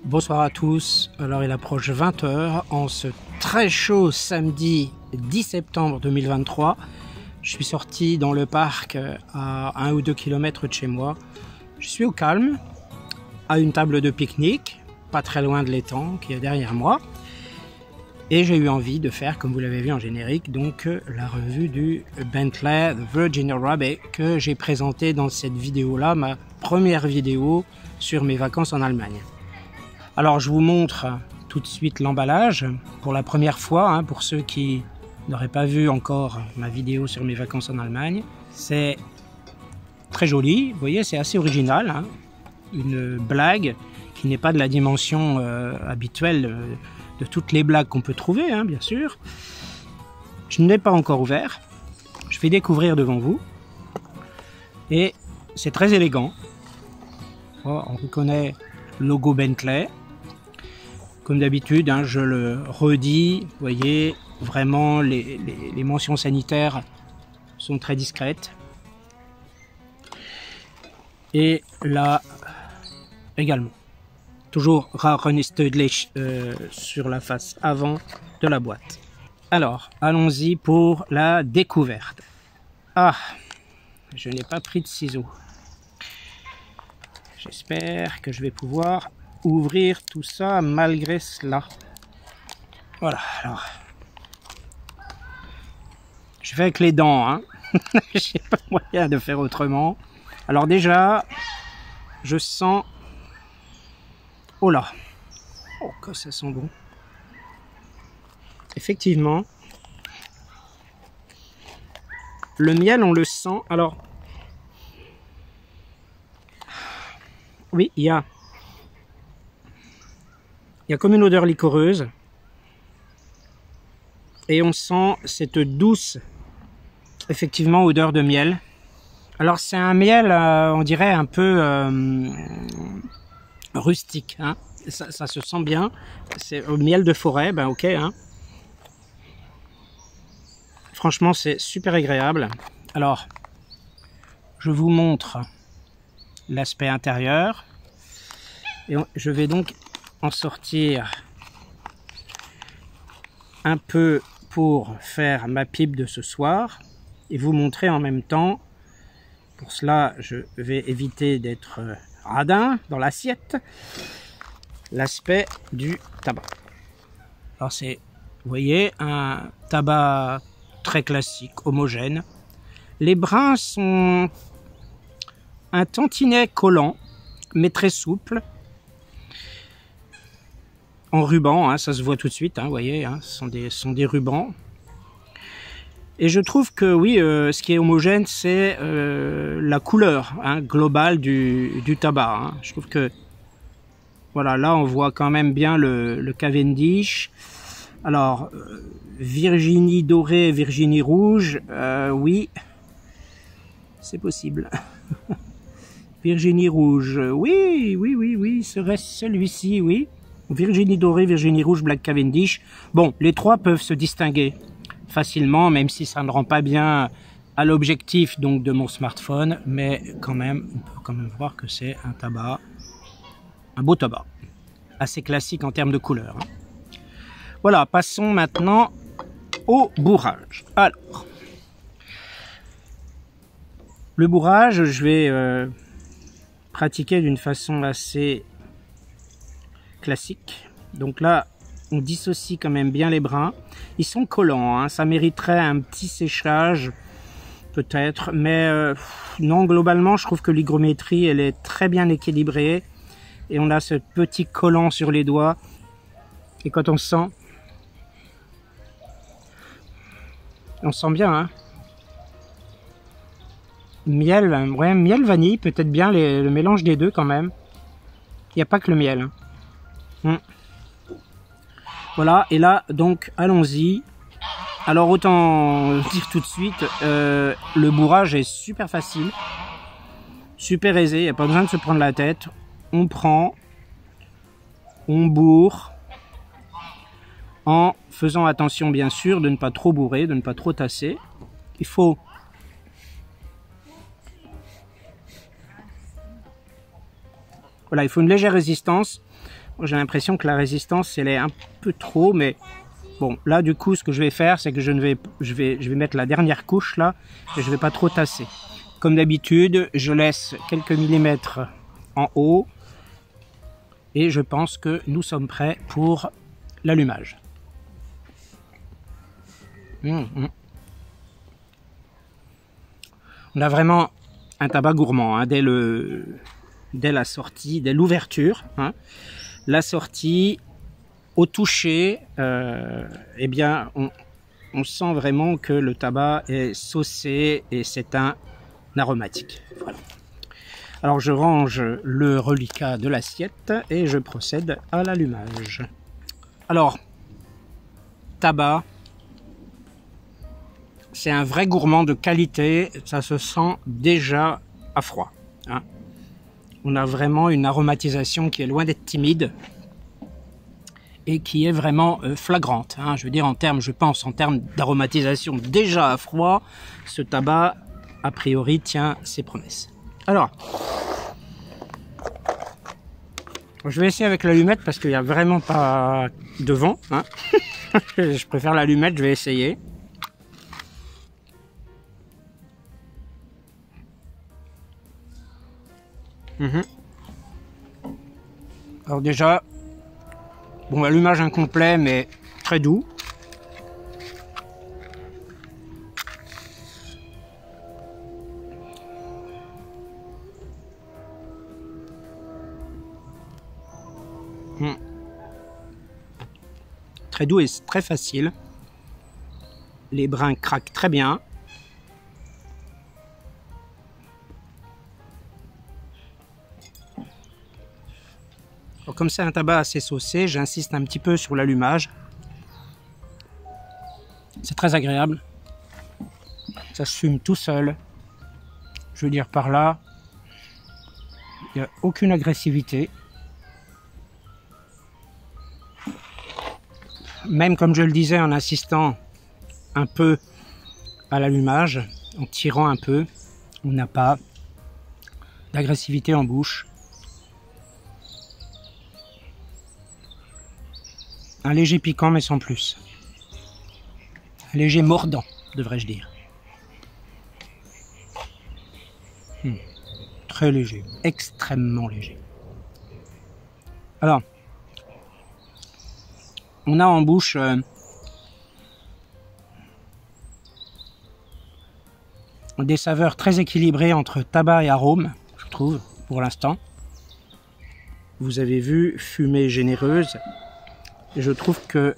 Bonsoir à tous, alors il approche 20 h en ce très chaud samedi 10 septembre 2023. Je suis sorti dans le parc à 1 ou 2 km de chez moi. Je suis au calme, à une table de pique-nique, pas très loin de l'étang qui est derrière moi. Et j'ai eu envie de faire, comme vous l'avez vu en générique, donc la revue du Bentley The Virginia Rabbit que j'ai présenté dans cette vidéo-là, ma première vidéo sur mes vacances en Allemagne. Alors je vous montre tout de suite l'emballage pour la première fois, pour ceux qui n'auraient pas vu encore ma vidéo sur mes vacances en Allemagne. C'est très joli, vous voyez, c'est assez original, une blague qui n'est pas de la dimension habituelle de toutes les blagues qu'on peut trouver, bien sûr. Je ne l'ai pas encore ouvert, je vais découvrir devant vous. Et c'est très élégant. Oh, on reconnaît le logo Bentley. Comme d'habitude, je le redis, vous voyez, vraiment les mentions sanitaires sont très discrètes. Et là également. Toujours Rarrenistedlich sur la face avant de la boîte. Alors, allons-y pour la découverte. Ah, je n'ai pas pris de ciseaux. J'espère que je vais pouvoir ouvrir tout ça malgré cela. Voilà, alors. Je fais avec les dents, Je n'ai pas moyen de faire autrement. Alors déjà, je sens... Oh là! Oh, que ça sent bon! Effectivement, le miel, on le sent. Alors, oui, il y a comme une odeur liquoreuse. Et on sent cette douce, effectivement, odeur de miel. Alors, c'est un miel, on dirait un peu... rustique, ça se sent bien. C'est au miel de forêt, ok, Franchement, c'est super agréable. Alors, je vous montre l'aspect intérieur. Et je vais donc en sortir un peu pour faire ma pipe de ce soir et vous montrer en même temps. Pour cela, je vais éviter d'être radin dans l'assiette. L'aspect du tabac. Alors c'est, vous voyez, un tabac très classique, homogène. Les brins sont un tantinet collant, mais très souple. En ruban, ça se voit tout de suite, vous voyez, ce sont des rubans. Et je trouve que oui, ce qui est homogène, c'est la couleur globale du tabac. Je trouve que, voilà, là on voit quand même bien le Cavendish. Alors, Virginie dorée, Virginie rouge, oui, c'est possible. Virginie rouge, oui, serait celui-ci, oui. Virginie dorée, Virginie rouge, Black Cavendish. Bon, les trois peuvent se distinguer facilement, même si ça ne rend pas bien à l'objectif donc de mon smartphone, mais quand même, on peut quand même voir que c'est un tabac, un beau tabac, assez classique en termes de couleur. Voilà, passons maintenant au bourrage. Alors, le bourrage, je vais pratiquer d'une façon assez classique. Donc là, on dissocie quand même bien les brins. Ils sont collants, ça mériterait un petit séchage, peut-être. Mais non, globalement, je trouve que l'hygrométrie, elle est très bien équilibrée. Et on a ce petit collant sur les doigts. Et quand on sent bien, Miel, ouais, miel vanille, peut-être bien le mélange des deux quand même. Il n'y a pas que le miel. Voilà, et là, donc, allons-y. Alors, autant dire tout de suite, le bourrage est super facile, super aisé, il n'y a pas besoin de se prendre la tête. On prend, on bourre, en faisant attention, bien sûr, de ne pas trop bourrer, de ne pas trop tasser. Il faut une légère résistance j'ai l'impression que la résistance, elle est un peu trop, mais bon, là, du coup, ce que je vais faire, c'est que je vais mettre la dernière couche, là, et je vais pas trop tasser. Comme d'habitude, je laisse quelques millimètres en haut, et je pense que nous sommes prêts pour l'allumage. On a vraiment un tabac gourmand, hein, dès la sortie, dès l'ouverture, hein. La sortie, au toucher, eh bien, on sent vraiment que le tabac est saucé et c'est un aromatique. Voilà. Alors je range le reliquat de l'assiette et je procède à l'allumage. Alors, tabac, c'est un vrai gourmand de qualité, ça se sent déjà à froid, hein. On a vraiment une aromatisation qui est loin d'être timide et qui est vraiment flagrante, hein. Je veux dire, je pense en termes d'aromatisation déjà à froid, ce tabac, a priori, tient ses promesses. Alors, je vais essayer avec l'allumette parce qu'il n'y a vraiment pas de vent, hein. Je préfère l'allumette, je vais essayer. Alors déjà, bon, allumage incomplet mais très doux. Très doux et très facile. Les brins craquent très bien. Alors, comme c'est un tabac assez saucé, j'insiste un petit peu sur l'allumage. C'est très agréable. Ça se fume tout seul. Je veux dire par là, il n'y a aucune agressivité. Même comme je le disais, en insistant un peu à l'allumage, en tirant un peu, on n'a pas d'agressivité en bouche. Un léger piquant mais sans plus. Un léger mordant, devrais-je dire. Très léger, extrêmement léger. Alors, on a en bouche des saveurs très équilibrées entre tabac et arôme, je trouve, pour l'instant. Vous avez vu, fumée généreuse. Et je trouve que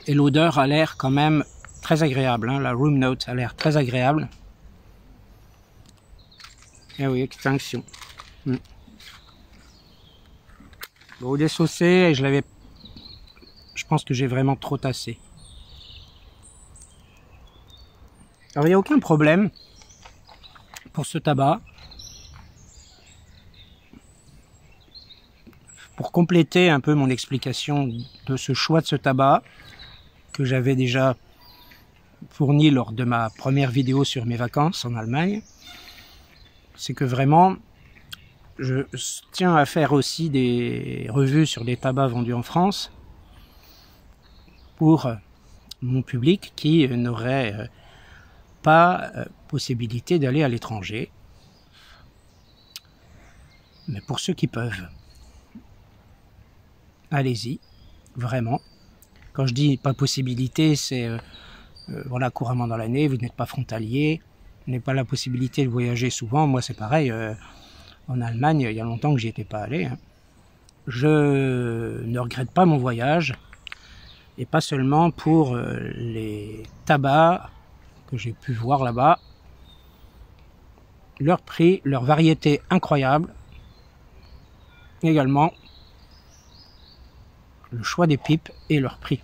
et l'odeur a l'air quand même très agréable, hein. La room note a l'air très agréable. Et oui, extinction. Bon, il est saucé et je pense que j'ai vraiment trop tassé. Alors il n'y a aucun problème pour ce tabac. Pour compléter un peu mon explication de ce choix de ce tabac, que j'avais déjà fourni lors de ma première vidéo sur mes vacances en Allemagne, c'est que vraiment, je tiens à faire aussi des revues sur des tabacs vendus en France pour mon public qui n'aurait pas possibilité d'aller à l'étranger. Mais pour ceux qui peuvent, allez-y, vraiment. Quand je dis pas possibilité, c'est voilà, couramment dans l'année, vous n'êtes pas frontalier, vous n'avez pas la possibilité de voyager souvent. Moi, c'est pareil, en Allemagne, il y a longtemps que j'y étais pas allé, hein. Je ne regrette pas mon voyage, et pas seulement pour les tabacs que j'ai pu voir là-bas. Leur prix, leur variété incroyable, également le choix des pipes et leur prix.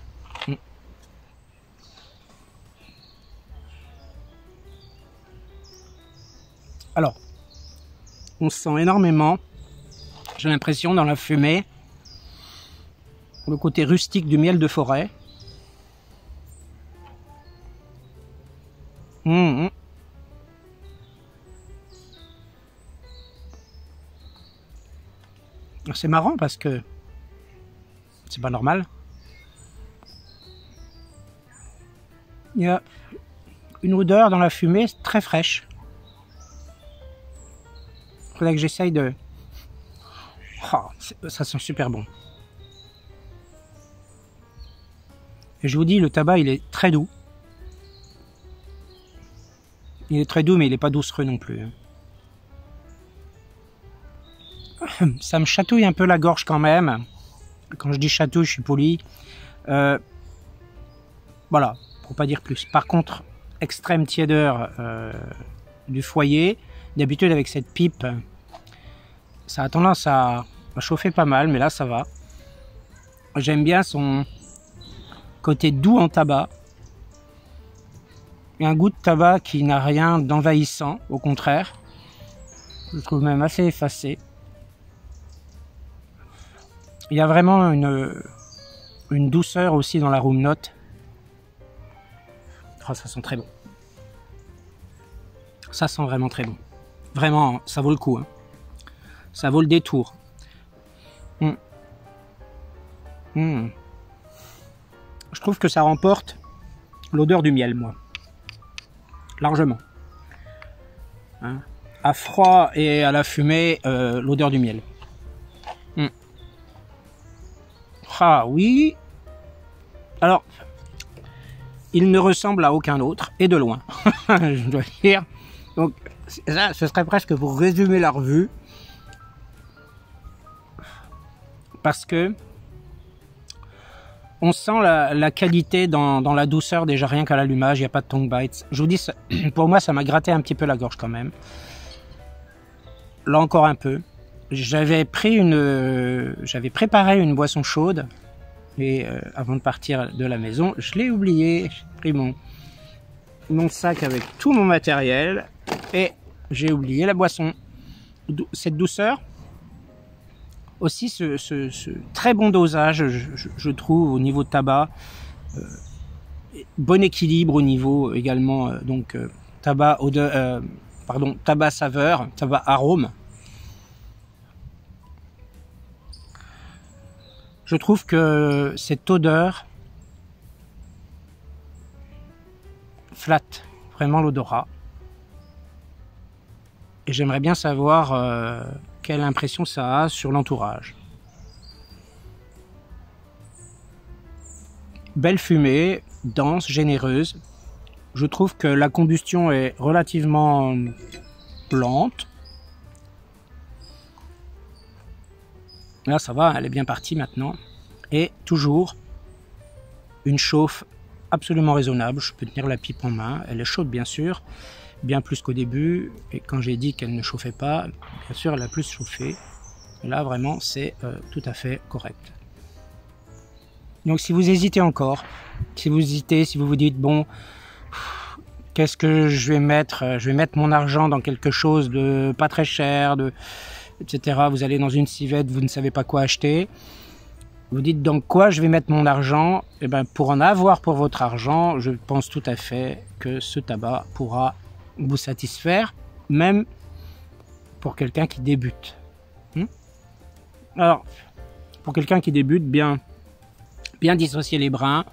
Alors, on sent énormément, j'ai l'impression, dans la fumée, le côté rustique du miel de forêt. C'est marrant parce que c'est pas normal. Il y a une odeur dans la fumée très fraîche. Il faudrait que j'essaye de... Oh, ça sent super bon. Et je vous dis, le tabac, il est très doux. Il est très doux, mais il n'est pas doucereux non plus. Ça me chatouille un peu la gorge quand même. Quand je dis chatouille, je suis poli. Voilà, pour pas dire plus. Par contre, extrême tiédeur du foyer. D'habitude, avec cette pipe, ça a tendance à chauffer pas mal, mais là, ça va. J'aime bien son côté doux en tabac. Il y a un goût de tabac qui n'a rien d'envahissant, au contraire. Je le trouve même assez effacé. Il y a vraiment une douceur aussi dans la room note. Oh, ça sent très bon. Ça sent vraiment très bon. Vraiment, ça vaut le coup. Hein. Ça vaut le détour. Je trouve que ça remporte l'odeur du miel, moi. Largement. Hein. À froid et à la fumée, l'odeur du miel. Ah oui. Alors, il ne ressemble à aucun autre, et de loin, je dois dire. Donc, ça, ce serait presque pour résumer la revue. Parce que on sent la qualité dans la douceur, déjà rien qu'à l'allumage, il n'y a pas de tongue bites. Je vous dis, ça, pour moi, ça m'a gratté un petit peu la gorge quand même. Là encore un peu. J'avais préparé une boisson chaude et avant de partir de la maison, je l'ai oublié. J'ai pris mon sac avec tout mon matériel et j'ai oublié la boisson. Cette douceur, aussi ce très bon dosage, je trouve, au niveau de tabac, bon équilibre au niveau également tabac odeur, tabac saveur, tabac arôme. Je trouve que cette odeur flatte vraiment l'odorat. Et j'aimerais bien savoir quelle impression ça a sur l'entourage. Belle fumée, dense, généreuse. Je trouve que la combustion est relativement lente. Là, ça va, elle est bien partie maintenant. Et toujours une chauffe absolument raisonnable. Je peux tenir la pipe en main. Elle est chaude, bien sûr, bien plus qu'au début. Et quand j'ai dit qu'elle ne chauffait pas, bien sûr, elle a plus chauffé. Et là, vraiment, c'est tout à fait correct. Donc, si vous hésitez encore, si vous vous dites, bon, qu'est-ce que je vais mettre? Je vais mettre mon argent dans quelque chose de pas très cher, etc. Vous allez dans une civette, vous ne savez pas quoi acheter. Vous dites dans quoi je vais mettre mon argent? Eh bien, pour en avoir pour votre argent, je pense tout à fait que ce tabac pourra vous satisfaire, même pour quelqu'un qui débute. Alors, pour quelqu'un qui débute, bien dissocier les brins,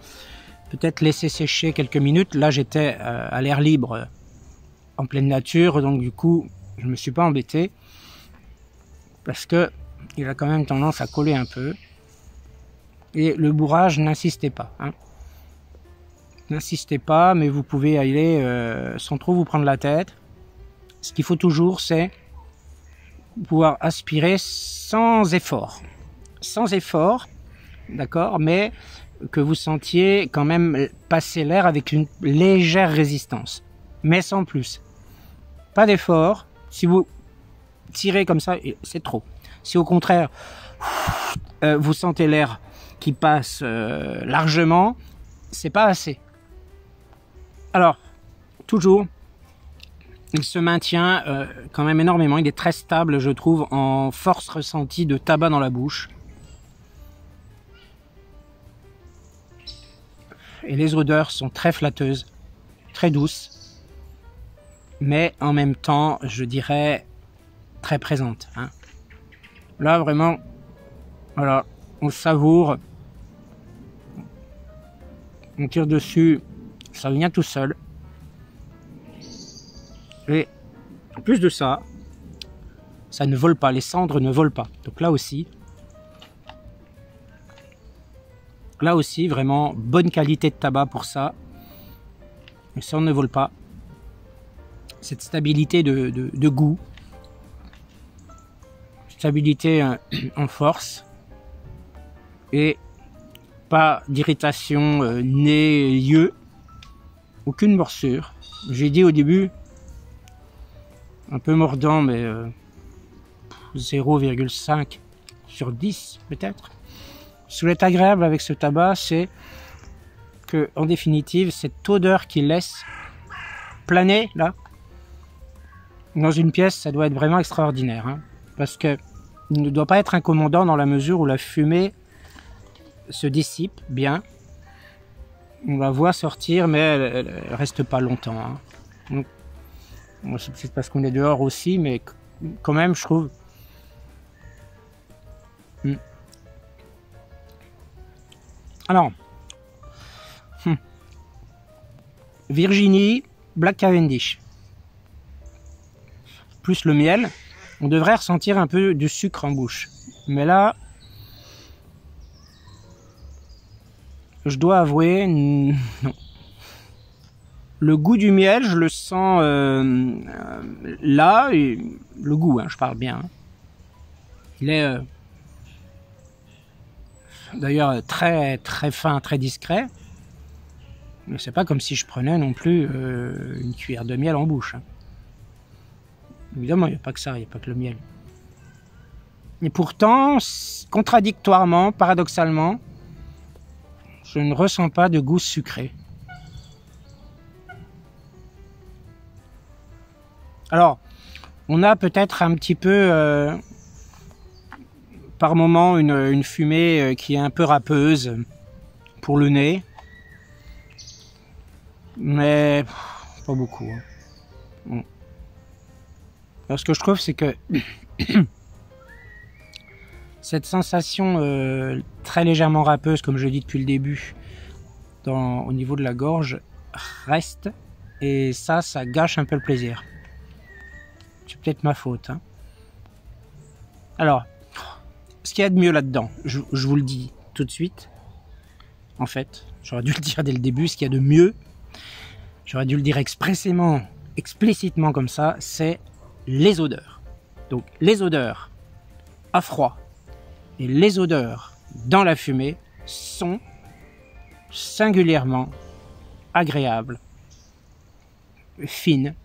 peut-être laisser sécher quelques minutes. Là, j'étais à l'air libre, en pleine nature, donc du coup, je me suis pas embêté. Parce que il a quand même tendance à coller un peu. Et le bourrage, n'insistez pas. Hein. N'insistez pas, mais vous pouvez aller sans trop vous prendre la tête. Ce qu'il faut toujours, c'est pouvoir aspirer sans effort. Sans effort, d'accord, mais que vous sentiez quand même passer l'air avec une légère résistance. Mais sans plus. Pas d'effort. Si vous tirez comme ça, c'est trop. Si au contraire, vous sentez l'air qui passe largement, c'est pas assez. Alors, toujours, il se maintient quand même énormément. Il est très stable, je trouve, en force ressentie de tabac dans la bouche. Et les odeurs sont très flatteuses, très douces, mais en même temps, je dirais, très présentes. Hein. Là, vraiment, Voilà, on savoure, on tire dessus, ça vient tout seul. Et en plus de ça, ça ne vole pas, les cendres ne volent pas. Donc là aussi, vraiment bonne qualité de tabac pour ça. Les cendres ne volent pas. Cette stabilité de goût, stabilité en force, et pas d'irritation nez, yeux, aucune morsure. J'ai dit au début, un peu mordant, mais 0,5 sur 10 peut-être. Ce qui est agréable avec ce tabac, c'est que, en définitive, cette odeur qu'il laisse planer là, dans une pièce, ça doit être vraiment extraordinaire, hein, parce que il ne doit pas être incommodant dans la mesure où la fumée se dissipe bien. On la voit sortir, mais elle reste pas longtemps, hein. Donc, c'est peut-être parce qu'on est dehors aussi, mais quand même, je trouve. Alors, Virginie, Black Cavendish, plus le miel, on devrait ressentir un peu du sucre en bouche. Mais là, je dois avouer, non. Le goût du miel, je le sens là, et le goût, hein, je parle bien. Hein. Il est d'ailleurs très très fin, très discret. Mais c'est pas comme si je prenais non plus une cuillère de miel en bouche. Hein. Évidemment, il n'y a pas que ça, il n'y a pas que le miel. Et pourtant, contradictoirement, paradoxalement, je ne ressens pas de goût sucré. Alors, on a peut-être un petit peu, par moment, une fumée qui est un peu râpeuse pour le nez. Mais pas beaucoup. Hein. Alors, ce que je trouve, c'est que cette sensation très légèrement râpeuse, comme je dis depuis le début, au niveau de la gorge, reste. Et ça gâche un peu le plaisir. C'est peut-être ma faute. Hein. Alors, ce qu'il y a de mieux là-dedans, je vous le dis tout de suite. En fait, j'aurais dû le dire dès le début, ce qu'il y a de mieux, j'aurais dû le dire explicitement comme ça, c'est les odeurs. Donc, les odeurs à froid et les odeurs dans la fumée sont singulièrement agréables, fines.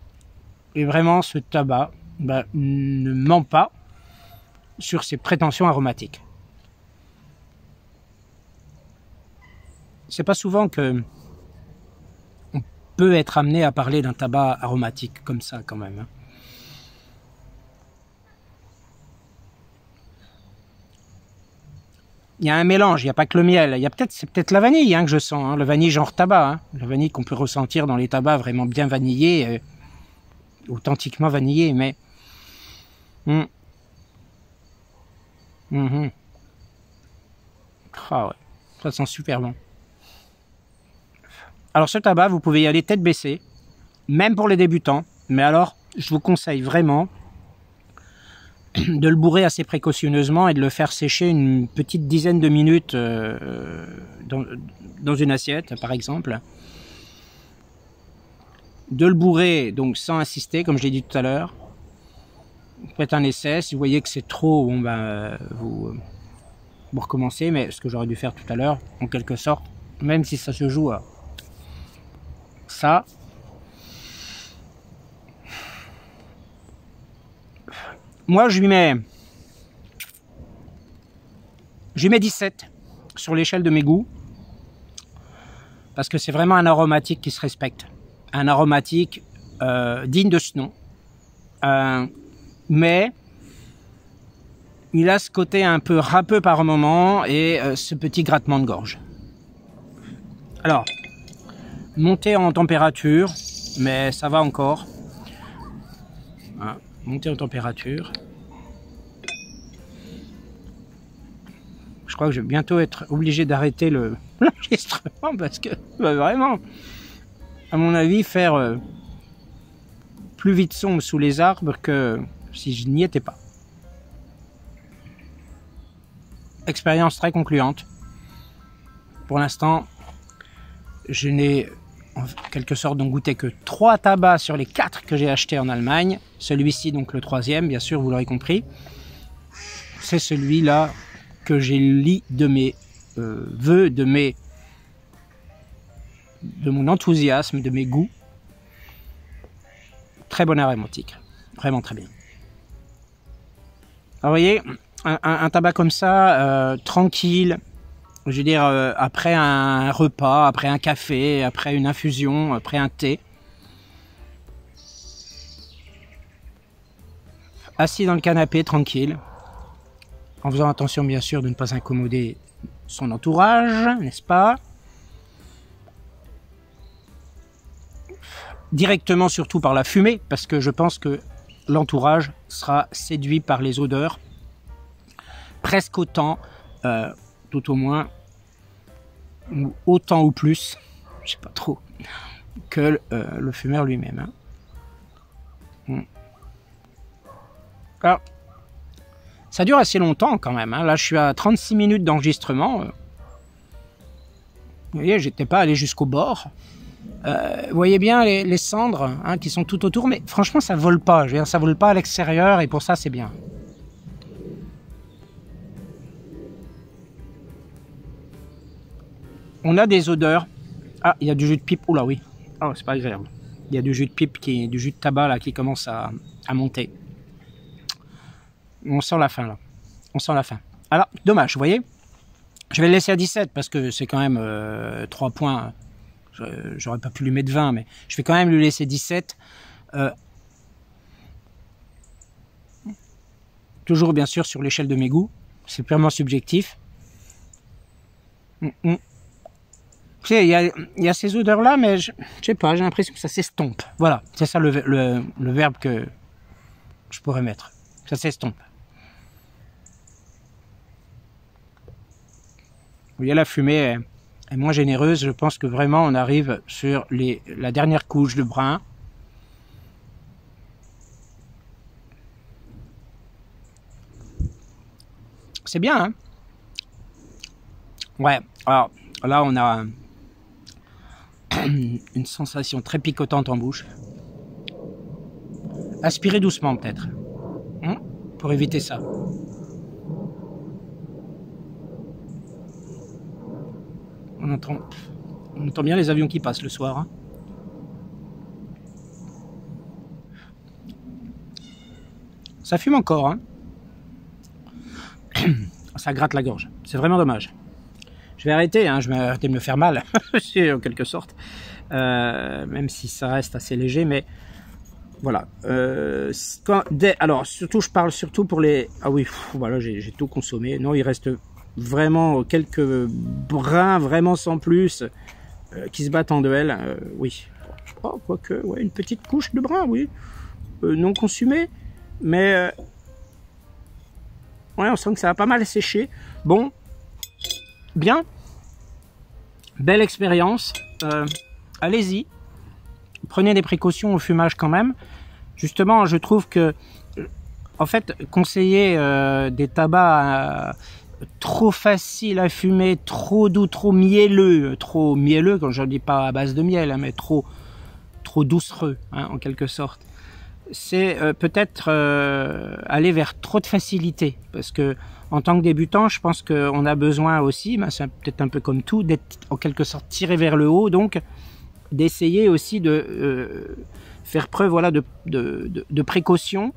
Et vraiment, ce tabac ne ment pas sur ses prétentions aromatiques. C'est pas souvent que on peut être amené à parler d'un tabac aromatique comme ça, quand même. Hein. Il y a un mélange, il n'y a pas que le miel. C'est peut-être la vanille hein, que je sens, hein, le vanille genre tabac. Hein, la vanille qu'on peut ressentir dans les tabacs vraiment bien vanillés. Authentiquement vanillé, mais Ah ouais, ça sent super bon. Alors ce tabac, vous pouvez y aller tête baissée, même pour les débutants, mais alors je vous conseille vraiment de le bourrer assez précautionneusement et de le faire sécher une petite dizaine de minutes dans une assiette par exemple. De le bourrer donc sans insister comme je l'ai dit tout à l'heure. Vous faites un essai, si vous voyez que c'est trop, bon ben vous recommencez, mais ce que j'aurais dû faire tout à l'heure en quelque sorte, même si ça se joue à ça. Moi je lui mets 17 sur l'échelle de mes goûts parce que c'est vraiment un aromatique qui se respecte. Un aromatique digne de ce nom, mais il a ce côté un peu râpeux par moment et ce petit grattement de gorge. Alors, monter en température, mais ça va encore. Hein, monter en température. crois que je vais bientôt être obligé d'arrêter l'enregistrement parce que vraiment, à mon avis, faire plus vite sombre sous les arbres que si je n'y étais pas. Expérience très concluante. Pour l'instant, je n'ai en quelque sorte donc goûté que 3 tabacs sur les 4 que j'ai achetés en Allemagne. Celui-ci, donc le 3e, bien sûr, vous l'aurez compris. C'est celui-là que j'ai lu de mes vœux, de mon enthousiasme, de mes goûts. Très bon aromatique, vraiment très bien. Alors, vous voyez, un tabac comme ça, tranquille, je veux dire, après un repas, après un café, après une infusion, après un thé. Assis dans le canapé, tranquille, en faisant attention bien sûr de ne pas incommoder son entourage, n'est-ce pas? Directement surtout par la fumée, parce que je pense que l'entourage sera séduit par les odeurs, presque autant, tout au moins, ou autant ou plus, je sais pas trop, que le fumeur lui-même. Hein. Alors, ça dure assez longtemps quand même. Hein. Là, je suis à 36 minutes d'enregistrement. Vous voyez, j'étais pas allé jusqu'au bord. Vous voyez bien les cendres hein, qui sont tout autour, mais franchement, ça vole pas. Je veux dire, ça vole pas à l'extérieur et pour ça, c'est bien. On a des odeurs. Ah, il y a du jus de pipe. Oula, oui. Oh, c'est pas agréable. Il y a du jus de pipe, du jus de tabac là, qui commence à monter. On sent la fin là. On sent la fin. Alors, dommage, vous voyez. Je vais le laisser à 17 parce que c'est quand même 3 points. J'aurais pas pu lui mettre 20, mais je vais quand même lui laisser 17. Toujours bien sûr sur l'échelle de mes goûts. C'est purement subjectif. Il y a ces odeurs là, mais je sais pas, j'ai l'impression que ça s'estompe. Voilà, c'est ça le verbe que je pourrais mettre. Ça s'estompe. Vous voyez, la fumée est moins généreuse. Je pense que vraiment on arrive sur la dernière couche de brun. C'est bien, hein? Ouais, alors là on a une sensation très picotante en bouche. Aspirez doucement peut-être, hein, pour éviter ça. On entend bien les avions qui passent le soir. Hein. Ça fume encore. Hein. Ça gratte la gorge. C'est vraiment dommage. Je vais arrêter. Hein. Je vais arrêter de me faire mal, en quelque sorte. Même si ça reste assez léger. Mais voilà. Alors, surtout, je parle surtout pour les... Ah oui, voilà, j'ai tout consommé. Non, il reste... vraiment quelques brins vraiment sans plus qui se battent en duel, oui. Oh, quoique, ouais, une petite couche de brun, oui. Non consumé, mais ouais, on sent que ça a pas mal séché. Bon, bien. Belle expérience. Allez-y. Prenez des précautions au fumage quand même. Justement, je trouve que, en fait, conseiller des tabacs... trop facile à fumer, trop doux, trop mielleux, quand je ne dis pas à base de miel, hein, mais trop doucereux, hein, en quelque sorte. C'est peut-être aller vers trop de facilité, parce que en tant que débutant, je pense qu'on a besoin aussi, ben, c'est peut-être un peu comme tout, d'être en quelque sorte tiré vers le haut, donc d'essayer aussi de faire preuve voilà, de précaution.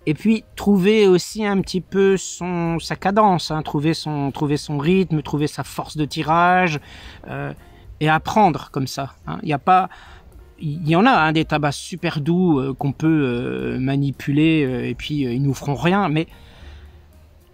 Et puis trouver aussi un petit peu sa cadence, hein, trouver son rythme, trouver sa force de tirage, et apprendre comme ça. Hein. Il y en a hein, des tabacs super doux qu'on peut manipuler et puis ils nous feront rien. Mais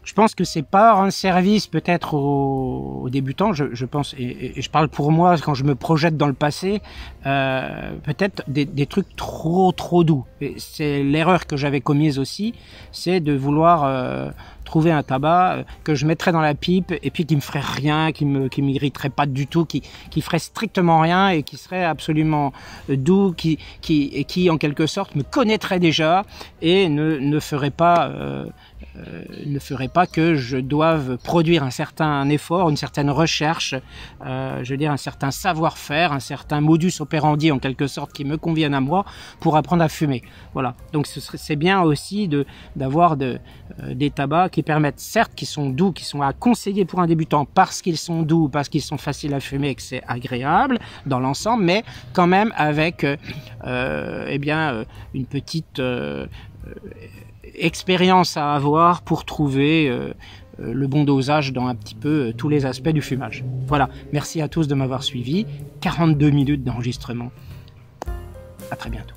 Je pense que c'est pas un service peut-être aux débutants, je pense, et je parle pour moi quand je me projette dans le passé, peut-être des trucs trop doux. C'est l'erreur que j'avais commise aussi, c'est de vouloir trouver un tabac que je mettrais dans la pipe et puis qui me ferait rien, qui m'irriterait pas du tout, qui ferait strictement rien et qui serait absolument doux, qui en quelque sorte me connaîtrait déjà et ne ferait pas que je doive produire un certain effort, une certaine recherche, je veux dire un certain savoir-faire, un certain modus operandi en quelque sorte qui me convienne à moi pour apprendre à fumer. Voilà. Donc c'est bien aussi d'avoir des tabacs qui permettent, certes, qui sont doux, qui sont à conseiller pour un débutant parce qu'ils sont doux, parce qu'ils sont faciles à fumer et que c'est agréable dans l'ensemble, mais quand même avec une petite expérience à avoir pour trouver le bon dosage dans un petit peu tous les aspects du fumage. Voilà, merci à tous de m'avoir suivi. 42 minutes d'enregistrement. À très bientôt.